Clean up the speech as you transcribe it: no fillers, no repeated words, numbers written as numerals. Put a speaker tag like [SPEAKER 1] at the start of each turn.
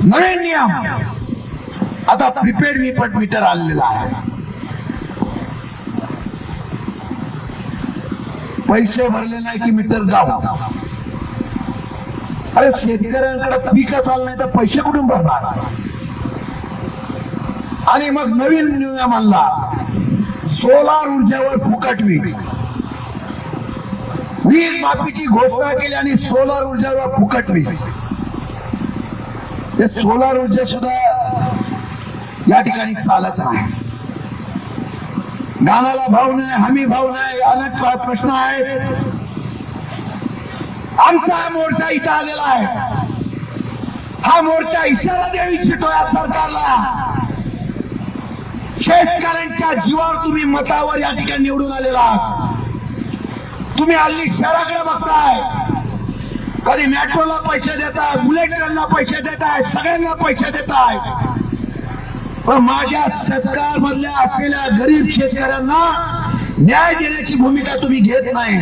[SPEAKER 1] नवीन नियम आता prepaid meter आलेला आहे. पैसे भरले नाही की मीटर जाऊ. अरे शेतकऱ्यांकडे पीकच चाललं नाही तर पैसे कुठून भरणार. आणि मग नवीन नियम आणला, सोलार ऊर्जेवर फुकट वीज. वीज माफीची घोषणा केली आणि सोलार ऊर्जेवर फुकट वीज. हे सोलार ऊर्जा सुद्धा या ठिकाणी चालत नाही. गाण्याला भाव नाही, हमी भाव नाही, अनेक प्रश्न आहेत. आमचा हा मोर्चा इथं आलेला आहे. हा मोर्चा इशारा देऊ इच्छितो या सरकारला. शेतकऱ्यांच्या जीवावर तुम्ही मतावर या ठिकाणी निवडून आलेला आहात. तुम्ही हल्ली शहराकडे बघताय, कधी मेट्रोला पैसे देताय, बुलेट ट्रेनला पैसे देताय, सगळ्यांना पैसे देताय. पण माझ्या सरकार मधल्या असलेल्या गरीब शेतकऱ्यांना न्याय देण्याची भूमिका तुम्ही घेत नाही.